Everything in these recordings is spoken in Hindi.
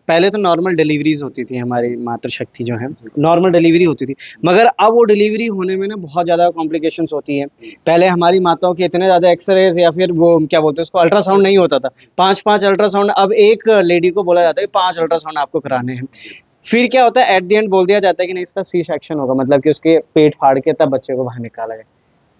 पहले तो नॉर्मल डिलीवरीज होती थी, हमारी मातृशक्ति जो है नॉर्मल डिलीवरी होती थी, मगर अब वो डिलीवरी होने में ना बहुत ज़्यादा कॉम्प्लिकेशंस होती हैं। पहले हमारी माताओं के इतने ज़्यादा एक्सरेज या फिर वो क्या बोलते हैं उसको, अल्ट्रासाउंड नहीं होता था। 5-5 अल्ट्रासाउंड अब एक लेडी को बोला जाता है कि 5 अल्ट्रासाउंड आपको कराने हैं। फिर क्या होता है, एट द एंड बोल दिया जाता है कि नहीं इसका सी सेक्शन होगा, मतलब कि उसके पेट फाड़ के तब बच्चे को बाहर निकाला जाए।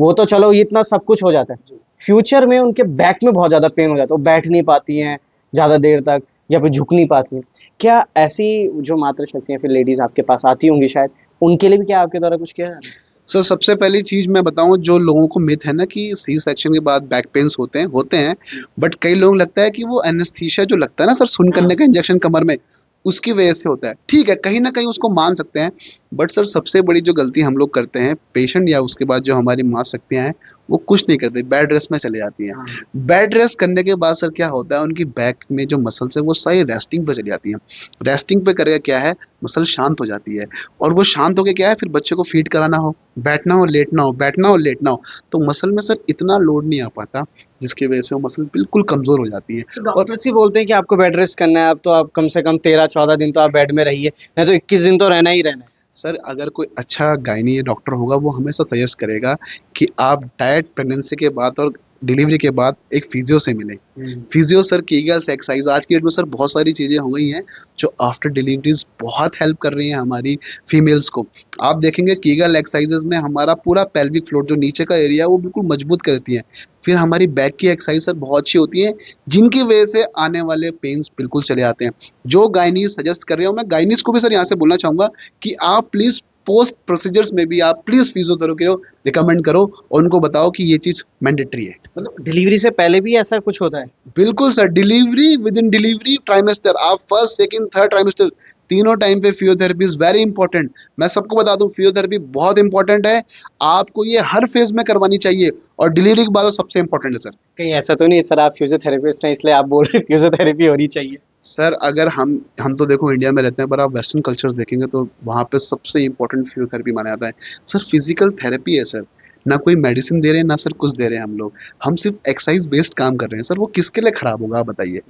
वो तो चलो इतना सब कुछ हो जाता है। फ्यूचर में उनके बैक में बहुत ज़्यादा पेन हो जाता है, वो बैठ नहीं पाती हैं ज़्यादा देर तक या फिर झुक नहीं पाती हैं। क्या ऐसी जो मातृशक्ति या फिर लेडीज़ आपके पास आती होंगी शायद, उनके लिए भी क्या आपके द्वारा कुछ किया जा रहा है? सर सबसे पहली चीज मैं बताऊं, जो लोगों को मिथ है ना कि सी सेक्शन के बाद बैक पेन्स होते हैं, बट कई लोगों को लगता है कि वो एनेस्थीसिया जो लगता है ना सर, सुन करने का इंजेक्शन कमर में, उसकी वजह से होता है। ठीक है, कहीं ना कहीं उसको मान सकते हैं, बट सर सबसे बड़ी जो गलती हम लोग करते हैं, पेशेंट या उसके बाद जो हमारी मां शक्तियां हैं, वो कुछ नहीं करते, बेड रेस्ट में चले जाती हैं। बेड रेस्ट करने के बाद सर क्या होता है, उनकी बैक में जो मसल्स है वो सारी रेस्टिंग पे चली जाती हैं। रेस्टिंग पे करेगा क्या है, मसल शांत हो जाती है, और वो शांत होके क्या है, फिर बच्चे को फीड कराना हो, बैठना हो लेटना हो, बैठना हो लेटना हो, तो मसल में सर इतना लोड नहीं आ पाता, जिसकी वजह से वो मसल बिल्कुल कमजोर हो जाती है। तो और डॉक्टर्स ही बोलते हैं कि आपको बेड रेस्ट करना है, अब तो आप कम से कम 13-14 दिन तो आप बेड में रहिए, नहीं तो 21 दिन तो रहना ही रहना है। सर अगर कोई अच्छा गायनी डॉक्टर होगा, वो हमेशा सजेस्ट करेगा कि आप डाइट प्रेगनेंसी के बाद और डिलीवरी के बाद एक फिजियो से मिलें। फिजियो सर, कीगल्स एक्सरसाइज, आज की डेट में सर बहुत सारी चीज़ें हो गई हैं जो आफ्टर डिलीवरीज बहुत हेल्प कर रही हैं हमारी फीमेल्स को। आप देखेंगे कीगल एक्सरसाइजेज में हमारा पूरा पेल्विक फ्लोर, जो नीचे का एरिया है, वो बिल्कुल मजबूत करती हैं। फिर हमारी बैक की एक्सरसाइज सर बहुत अच्छी होती है, जिनकी वजह से आने वाले पेन्स बिल्कुल चले आते हैं। जो गायनीज सजेस्ट कर रहे हो, मैं गायनीज को भी सर यहाँ से बोलना चाहूँगा कि आप प्लीज़ पोस्ट प्रोसीजर्स में भी आप प्लीज़ फिजियोथेरेपी को रिकमेंड करो, और उनको बताओ कि ये चीज़ मैंडेटरी है। मतलब डिलीवरी से पहले भी ऐसा कुछ होता है? बिल्कुल sir, delivery, with in delivery trimester, आप फर्स्ट सेकंड थर्ड ट्राइमेस्टर तीनों टाइम पे फिजियोथेरेपी इज वेरी इंपॉर्टेंट। मैं सबको बता दूं, फिजियोथेरेपी बहुत इंपॉर्टेंट है, आपको ये हर फेज में करवानी चाहिए, और डिलीवरी के बाद तो सबसे इंपॉर्टेंट है सर। कहीं ऐसा तो नहीं है सर आप फिजियोथेरेपिस्ट हैं इसलिए आप बोल रहे हैं फिजियोथेरेपी होनी चाहिए? सर अगर हम तो देखो इंडिया में रहते हैं, पर आप वेस्टर्न कल्चर्स देखेंगे तो वहाँ पे सबसे इंपॉर्टेंट फिजियोथेरेपी माना जाता है। सर फिजिकल थेरेपी है सर, ना कोई मेडिसिन दे रहे हैं, ना सर कुछ दे रहे हैं हम लोग, हम सिर्फ एक्सरसाइज बेस्ड काम कर रहे हैं। सर वो किसके लिए खराब होगा आप बताइए?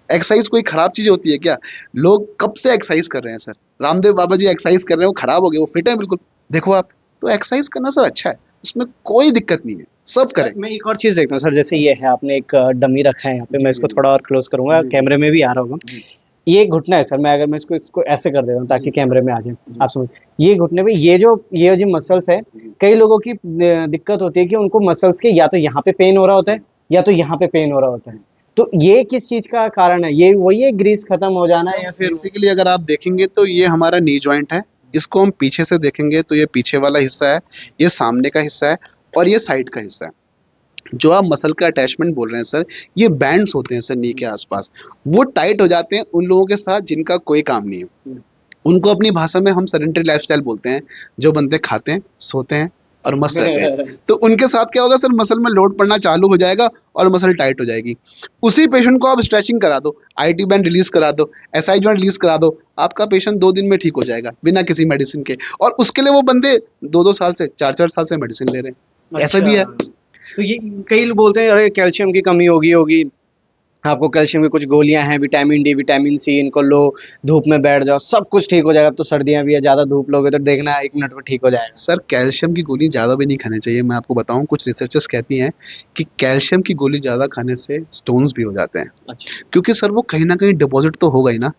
एक्सरसाइज कोई खराब चीज होती है क्या? लोग कब से एक्सरसाइज कर रहे हैं सर, रामदेव बाबा जी एक्सरसाइज कर रहे हैं, वो खराब हो गए, वो फिट है बिल्कुल, देखो आप। तो एक्सरसाइज करना सर अच्छा है, उसमें कोई दिक्कत नहीं है, सब करें। मैं एक और चीज़ देखता हूँ सर, जैसे ये है आपने एक डमी रखा है यहाँ पे, मैं इसको थोड़ा और क्लोज करूंगा, कैमरे में भी आ रहा होगा। ये घुटना है सर, मैं अगर मैं इसको इसको ऐसे कर देता हूँ ताकि कैमरे में आ जाए, आप समझ। ये घुटने पे ये जो मसल्स है, कई लोगों की दिक्कत होती है कि उनको मसल्स के या तो यहाँ पे पेन हो रहा होता है या तो यहाँ पे पेन हो रहा होता है। तो ये किस चीज का कारण है, ये वही है ग्रीस खत्म हो जाना है या फिर? बेसिकली अगर आप देखेंगे तो ये हमारा नी जॉइंट है, इसको हम पीछे से देखेंगे तो ये पीछे वाला हिस्सा है, ये सामने का हिस्सा है, और ये साइड का हिस्सा है। जो आप मसल का अटैचमेंट बोल रहे हैं सर, ये बैंड्स होते हैं सर नी के आसपास, वो टाइट हो जाते हैं उन लोगों के साथ जिनका कोई काम नहीं है। उनको अपनी भाषा में हम सेडेंटरी लाइफस्टाइल बोलते हैं, जो बंदे खाते हैं, सोते हैं और मस्त रहते हैं। तो उनके साथ क्या होगा सर, मसल में लोड पड़ना चालू हो जाएगा और मसल टाइट हो जाएगी। उसी पेशेंट को आप स्ट्रेचिंग करा दो, आईटी बैंड रिलीज करा दो, एसआई जॉइंट रिलीज करा दो, आपका पेशेंट 2 दिन में ठीक हो जाएगा बिना किसी मेडिसिन के। और उसके लिए वो बंदे 2-2 साल से 4-4 साल से मेडिसिन ले रहे हैं, ऐसा भी है। अच्छा, तो ये कई लोग बोलते हैं अरे कैल्शियम की कमी होगी होगी, आपको कैल्शियम की कुछ गोलियां हैं, विटामिन डी विटामिन सी इनको लो, धूप में बैठ जाओ सब कुछ ठीक हो जाएगा। अब तो सर्दियां भी है, ज्यादा धूप लोगे तो देखना 1 मिनट में ठीक हो जाएगा। सर कैल्शियम की गोली ज़्यादा भी नहीं खानी चाहिए, मैं आपको बताऊं, कुछ रिसर्चर्स कहती हैं कि कैल्शियम की गोली ज़्यादा खाने से स्टोन्स भी हो जाते हैं। अच्छा। क्योंकि सर वो कहीं ना कहीं डिपॉजिट तो होगा ही ना,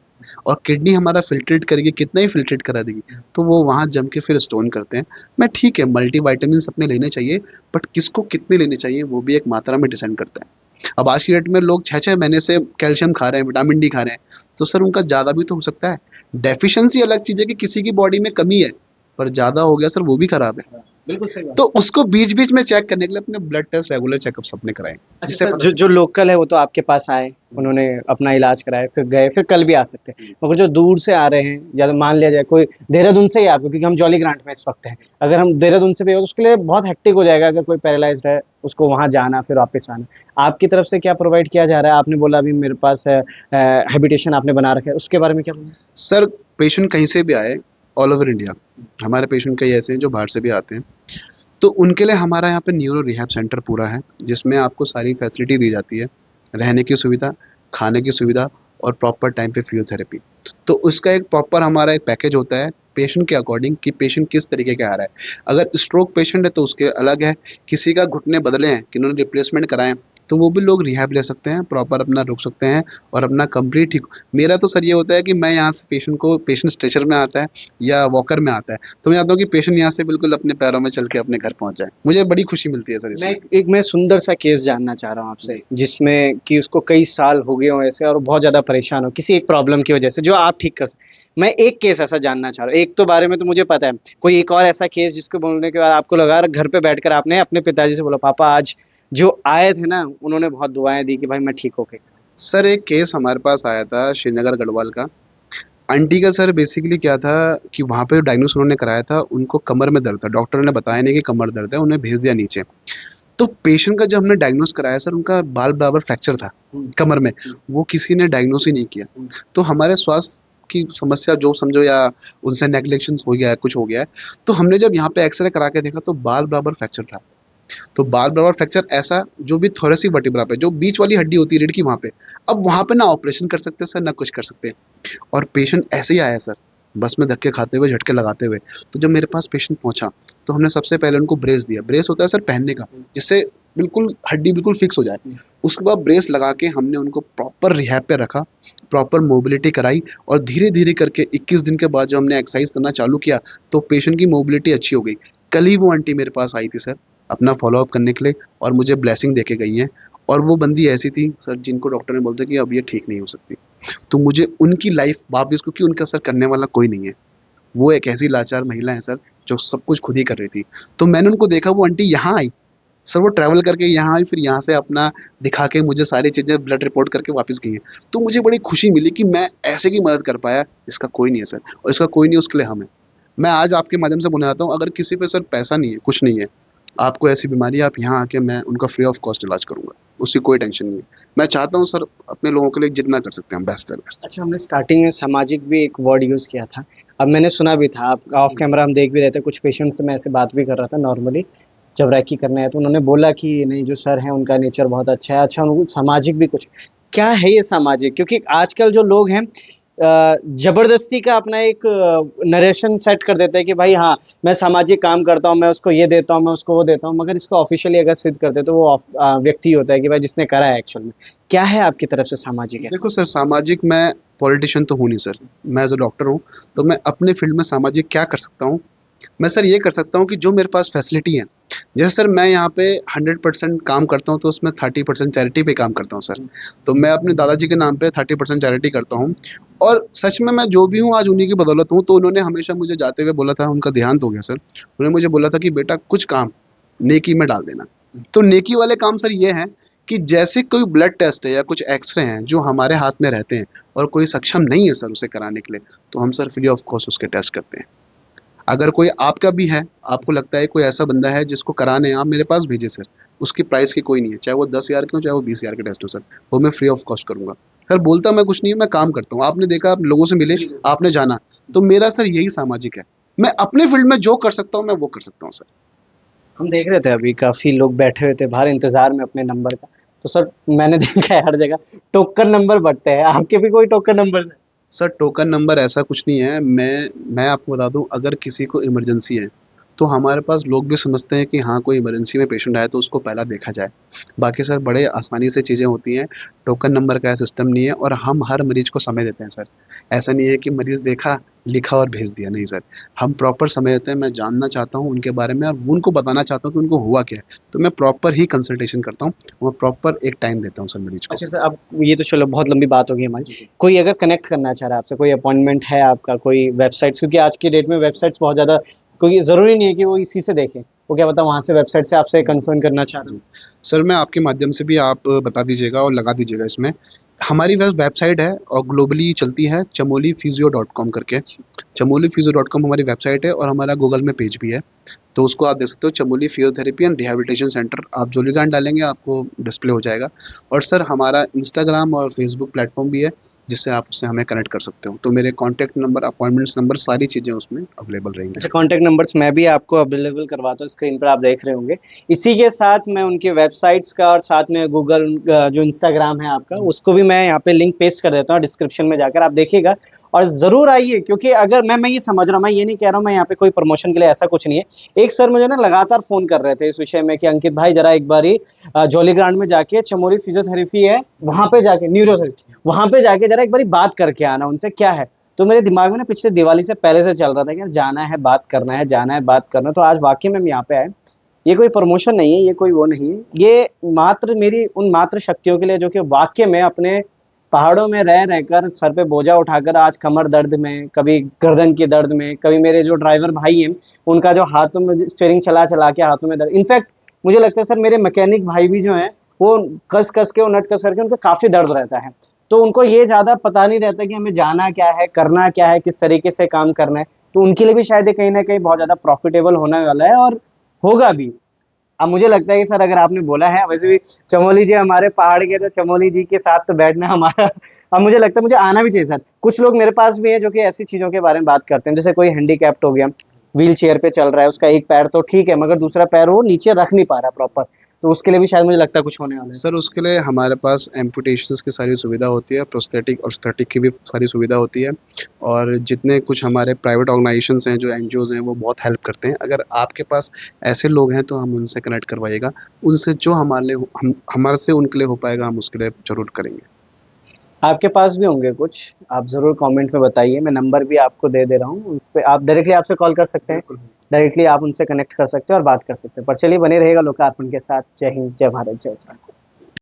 और किडनी हमारा फिल्ट्रेट करेगी, कितना ही फिल्ट्रेट करा देगी, तो वो वहाँ जम के फिर स्टोन करते हैं। मैं ठीक है, मल्टी वाइटामिन अपने लेने चाहिए, बट किसको कितने लेने चाहिए वो भी एक मात्रा में डिसाइड करता है। अब आज की डेट में लोग 6-6 महीने से कैल्शियम खा रहे हैं, विटामिन डी खा रहे हैं, तो सर उनका ज़्यादा भी तो हो सकता है। डेफिशिएंसी अलग चीज़ है कि किसी की बॉडी में कमी है, पर ज़्यादा हो गया सर वो भी खराब है। बिल्कुल सही बात। तो उसको बीच बीच में चेक करने के लिए अपने ब्लड टेस्ट, रेगुलर चेकअप्स अपने कराएं, अच्छा जिससे सर, पता जो जो लोकल है वो तो आपके पास आए, उन्होंने अपना इलाज कराया, फिर गए, फिर कल भी आ सकते हैं, मगर जो दूर से आ रहे हैं, या तो मान लिया जाए कोई देहरादून से ही आपको, क्योंकि हम जॉली ग्रांट में इस वक्त हैं, अगर हम देहरादून से भी हो तो उसके लिए बहुत हेक्टिक हो जाएगा, अगर कोई पैरालाइज्ड है उसको वहाँ जाना फिर वापस आना। आपकी तरफ से क्या प्रोवाइड किया जा रहा है? आपने बोला अभी मेरे पास हैबिटेशन आपने बना रखा है, उसके बारे में क्या बोलूँ? सर पेशेंट कहीं से भी आए, ऑल ओवर इंडिया, हमारे पेशेंट कई ऐसे हैं जो बाहर से भी आते हैं, तो उनके लिए हमारा यहाँ पे न्यूरो रिहैब सेंटर पूरा है, जिसमें आपको सारी फैसिलिटी दी जाती है, रहने की सुविधा, खाने की सुविधा, और प्रॉपर टाइम पे फिजियोथेरेपी। तो उसका एक प्रॉपर हमारा एक पैकेज होता है पेशेंट के अकॉर्डिंग कि पेशेंट किस तरीके का आ रहा है। अगर स्ट्रोक पेशेंट है तो उसके अलग है, किसी का घुटने बदले हैं, किन्होंने रिप्लेसमेंट कराए हैं, तो वो भी लोग रिहैब ले सकते हैं, प्रॉपर अपना रुक सकते हैं और अपना कंप्लीट ठीक। मेरा तो सर ये होता है कि मैं यहाँ से पेशेंट स्ट्रेचर में आता है या वॉकर में आता है, तो मैं चाहता हूँ कि पेशेंट यहाँ से बिल्कुल अपने पैरों में चल के अपने घर पहुँच जाए। मुझे बड़ी खुशी मिलती है सर मैं इसमें। मैं सुंदर सा केस जानना चाह रहा हूँ आपसे, जिसमें कि उसको कई साल हो गए हों ऐसे और बहुत ज़्यादा परेशान हो किसी एक प्रॉब्लम की वजह से, जो आप ठीक कर सकें। मैं एक केस ऐसा जानना चाह रहा हूँ, एक तो बारे में तो मुझे पता है, कोई एक और ऐसा केस जिसको बोलने के बाद आपको लगा घर पे बैठकर आपने अपने पिताजी से बोला, "पापा आज जो आए थे ना, उन्होंने बहुत दुआएँ दी कि भाई मैं ठीक हो गई।" सर एक केस हमारे पास आया था श्रीनगर गढ़वाल का। आंटी का सर बेसिकली क्या था कि वहाँ पे डायग्नोस उन्होंने कराया था, उनको कमर में दर्द था। डॉक्टर ने बताया नहीं कि कमर दर्द है, उन्हें भेज दिया नीचे। तो पेशेंट का जब हमने डायग्नोस कराया सर, उनका बाल बराबर फ्रैक्चर था कमर में। वो किसी ने डायग्नोस ही नहीं किया। तो हमारे स्वास्थ्य की समस्या जो समझो या उनसे नेग्लेक्शन हो गया है, कुछ हो गया है। तो हमने जब यहाँ पे एक्सरे करा के देखा तो बाल बराबर फ्रैक्चर था। तो बाल बराबर फ्रैक्चर ऐसा जो भी थोरेसिक वर्टिब्रा पे जो बीच वाली हड्डी होती है रीढ़ की वहाँ पे, अब वहाँ पे ना ऑपरेशन कर सकते सर ना कुछ कर सकते। और पेशेंट ऐसे ही आया सर, बस में धक्के खाते हुए, झटके लगाते हुए। तो जब मेरे पास पेशेंट पहुँचा, तो हमने सबसे पहले उनको ब्रेस दिया। ब्रेस होता है सर पहनने का, जिससे बिल्कुल हड्डी बिल्कुल फिक्स हो जाए। उसके बाद ब्रेस लगा के हमने उनको प्रॉपर रिहैब पे रखा, प्रॉपर मोबिलिटी कराई और धीरे-धीरे करके 21 दिन के बाद जब हमने एक्सरसाइज करना चालू किया, तो पेशेंट की मोबिलिटी अच्छी हो गई। कल ही वो आंटी मेरे पास आई थी सर, अपना फ़ॉलो-अप करने के लिए और मुझे ब्लेसिंग देके गई हैं। और वो बंदी ऐसी थी सर जिनको डॉक्टर ने बोला था कि अब ये ठीक नहीं हो सकती। तो मुझे उनकी लाइफ वापस, क्योंकि उनका असर करने वाला कोई नहीं है। वो एक ऐसी लाचार महिला है सर, जो सब कुछ खुद ही कर रही थी। तो मैंने उनको देखा, वो आंटी यहाँ आई। सर वो ट्रैवल करके यहाँ आई, फिर यहाँ से अपना दिखा के मुझे सारी चीज़ें ब्लड रिपोर्ट करके वापस गई हैं। तो मुझे बड़ी खुशी मिली कि मैं ऐसे की मदद कर पाया, इसका कोई नहीं है सर, और इसका कोई नहीं है उसके लिए हम हैं। मैं आज आपके माध्यम से बोलना चाहता हूँ, अगर किसी पे सर पैसा नहीं है, कुछ नहीं है, आपको ऐसी बीमारी है, आप यहाँ आके मैं उनका फ्री ऑफ कॉस्ट इलाज करूँगा। उसकी कोई टेंशन नहीं है। मैं चाहता हूँ सर अपने लोगों के लिए जितना कर सकते हैं बेस्ट है बेस्ट। अच्छा, हमने स्टार्टिंग में सामाजिक भी एक वर्ड यूज़ किया था। अब मैंने सुना भी था, आप ऑफ कैमरा हम देख भी रहे थे, कुछ पेशेंट से मैं ऐसे बात भी कर रहा था नॉर्मली, जब रैकी करने आए तो उन्होंने बोला कि नहीं जो सर हैं उनका नेचर बहुत अच्छा है। अच्छा, उनको सामाजिक भी कुछ क्या है ये सामाजिक? क्योंकि आजकल जो लोग हैं ज़बरदस्ती का अपना एक नरेशन सेट कर देते हैं कि भाई हाँ, मैं सामाजिक काम करता हूँ, मैं उसको ये देता हूँ, मैं उसको वो देता हूँ, मगर इसको ऑफ़िशियली अगर सिद्ध करते तो वो व्यक्ति होता है कि भाई जिसने करा है एक्चुअल में। क्या है आपकी तरफ से सामाजिक ऐसा? देखो सर, सामाजिक मैं पॉलिटिशियन तो हूँ नहीं सर, मैं एज़ अ डॉक्टर हूँ, तो मैं अपने फील्ड में सामाजिक क्या कर सकता हूँ? मैं सर ये कर सकता हूँ कि जो मेरे पास फैसिलिटी है, जैसे सर मैं यहाँ पे 100% काम करता हूँ, तो उसमें 30% चैरिटी पे काम करता हूँ सर। तो मैं अपने दादाजी के नाम पे 30% चैरिटी करता हूँ और सच में मैं जो भी हूँ आज उन्हीं की बदौलत हूँ। तो उन्होंने हमेशा मुझे जाते हुए बोला था, उनका देहांत हो गया सर, उन्होंने मुझे बोला था कि बेटा कुछ काम नेकी में डाल देना। तो नेकी वाले काम सर ये हैं कि जैसे कोई ब्लड टेस्ट है या कुछ एक्सरे हैं जो हमारे हाथ में रहते हैं और कोई सक्षम नहीं है सर उसे कराने के लिए, तो हम सर फ्री ऑफ कॉस्ट उसके टेस्ट करते हैं। अगर कोई आपका भी है, आपको लगता है कोई ऐसा बंदा है जिसको कराने हैं, आप मेरे पास भेजिए सर, उसकी प्राइस की कोई नहीं है, चाहे वो 10,000 के हो चाहे वो 20,000 के टेस्ट हो सर, वो मैं फ्री ऑफ कॉस्ट करूंगा। सर बोलता मैं कुछ नहीं हूँ, मैं काम करता हूँ। आपने देखा, आप लोगों से मिले, आपने जाना, तो मेरा सर यही सामाजिक है। मैं अपने फील्ड में जो कर सकता हूँ मैं वो कर सकता हूँ सर। हम देख रहे थे अभी काफ़ी लोग बैठे हुए थे बाहर इंतज़ार में अपने नंबर का। तो सर मैंने देखा है हर जगह टोकन नंबर बँटते हैं। आपके भी कोई टोकन नंबर्स हैं? सर टोकन नंबर ऐसा कुछ नहीं है। मैं आपको बता दूं, अगर किसी को इमरजेंसी है तो हमारे पास लोग भी समझते हैं कि हाँ कोई इमरजेंसी में पेशेंट आया तो उसको पहला देखा जाए। बाकी सर बड़े आसानी से चीज़ें होती हैं। टोकन नंबर का सिस्टम नहीं है और हम हर मरीज को समय देते हैं सर। ऐसा नहीं है कि मरीज देखा, लिखा और भेज दिया, नहीं सर। हम प्रॉपर समय देते हैं। मैं जानना चाहता हूँ उनके बारे में और उनको बताना चाहता हूँ कि उनको हुआ क्या है, तो मैं प्रॉपर ही कंसल्टेशन करता हूँ। मैं प्रॉपर एक टाइम देता हूँ सर मरीज को। अच्छा सर, अब ये तो चलो बहुत लंबी बात होगी हमारी। कोई अगर कनेक्ट करना चाह रहा है आपसे, कोई अपॉइंटमेंट है आपका, कोई वेबसाइट्स, क्योंकि आज की डेट में वेबसाइट्स बहुत ज़्यादा, कोई ज़रूरी नहीं है कि वो इसी से देखें। वो क्या पता वहाँ से वेबसाइट से आपसे कंसर्न करना चाह रहे जी। हो। सर मैं आपके माध्यम से भी आप बता दीजिएगा और लगा दीजिएगा इसमें। हमारी वेबसाइट है और ग्लोबली चलती है, chamoliphysio.com करके। chamoliphysio.com हमारी वेबसाइट है और हमारा गूगल में पेज भी है। तो उसको आप देख सकते हो, Chamoli physiotherapy and rehabilitation centre. आप जोलीगंज डालेंगे आपको डिस्प्ले हो जाएगा। और सर हमारा इंस्टाग्राम और फेसबुक प्लेटफॉर्म भी है। जिससे आप उससे हमें कनेक्ट कर सकते हो। तो मेरे कॉन्टैक्ट नंबर, अपॉइंटमेंट्स नंबर, सारी चीज़ें उसमें अवेलेबल रहेंगी। अच्छा, कॉन्टैक्ट नंबर्स मैं भी आपको अवेलेबल करवाता हूँ, स्क्रीन पर आप देख रहे होंगे। इसी के साथ मैं उनके वेबसाइट्स का और साथ में गूगल जो इंस्टाग्राम है आपका, उसको भी मैं यहाँ पे लिंक पेस्ट कर देता हूँ डिस्क्रिप्शन में, जाकर आप देखिएगा और ज़रूर आइए। क्योंकि अगर मैं ये समझ रहा हूँ, मैं ये नहीं कह रहा हूँ मैं यहाँ पे कोई प्रमोशन के लिए, ऐसा कुछ नहीं है। एक सर मुझे ना लगातार फ़ोन कर रहे थे इस विषय में कि अंकित भाई ज़रा एक बारी जॉली ग्रांट में जाके चमोली फिजियोथेरेपी है, वहाँ पे जाके न्यूरोथेरेपी, वहाँ पे जाके ज़रा एक बारी बात करके आना उनसे क्या है। तो मेरे दिमाग में ना पिछले दिवाली से पहले से चल रहा था कि यार जाना है, बात करना है, जाना है, बात करना है। तो आज वाक़ई में हम यहाँ पे आए। ये कोई प्रमोशन नहीं है, ये कोई वो नहीं है। ये मात्र मेरी उन मात्र शक्तियों के लिए जो कि वाक़ई में अपने पहाड़ों में रह रहकर सर पे बोझा उठाकर आज कमर दर्द में, कभी गर्दन के दर्द में, कभी मेरे जो ड्राइवर भाई हैं, उनका जो हाथों में स्टीयरिंग चला-चला के हाथों में दर्द। इनफैक्ट मुझे लगता है सर मेरे मैकेनिक भाई भी जो हैं, वो कस-कस के, वो नट कस करके उनको काफ़ी दर्द रहता है। तो उनको ये ज़्यादा पता नहीं रहता कि हमें जाना क्या है, करना क्या है, किस तरीके से काम करना है। तो उनके लिए भी शायद ये कहीं न कहीं बहुत ज़्यादा प्रॉफ़िटेबल होने वाला है और होगा भी। अब मुझे लगता है कि सर अगर आपने बोला है, वैसे भी चमोली जी हमारे पहाड़ के, तो चमोली जी के साथ तो बैठना हमारा अब मुझे लगता है मुझे आना भी चाहिए सर। कुछ लोग मेरे पास भी हैं जो कि ऐसी चीज़ों के बारे में बात करते हैं, जैसे कोई हैंडीकैप्ड हो गया, व्हील चेयर पे चल रहा है, उसका एक पैर तो ठीक है मगर दूसरा पैर वो नीचे रख नहीं पा रहा प्रॉपर। तो उसके लिए भी शायद मुझे लगता है कुछ होने वाला है। सर उसके लिए हमारे पास एम्पुटेशंस की सारी सुविधा होती है, प्रोस्थेटिक और स्टैटिक की भी सारी सुविधा होती है। और जितने कुछ हमारे प्राइवेट ऑर्गेनाइजेशंस हैं, जो एनजीओज़ हैं, वो बहुत हेल्प करते हैं। अगर आपके पास ऐसे लोग हैं तो हम उनसे कनेक्ट करवाइएगा। उनसे जो हमारे लिए हमारे से उनके लिए हो पाएगा, हम उसके लिए ज़रूर करेंगे। आपके पास भी होंगे कुछ, आप ज़रूर कमेंट में बताइए। मैं नंबर भी आपको दे दे रहा हूँ, उस पे आप डायरेक्टली आपसे कॉल कर सकते हैं, डायरेक्टली आप उनसे कनेक्ट कर सकते हैं और बात कर सकते हैं। पर चलिए बने रहिएगा लोकार्पण के साथ। जय हिंद, जय भारत, जय उत्तराखंड।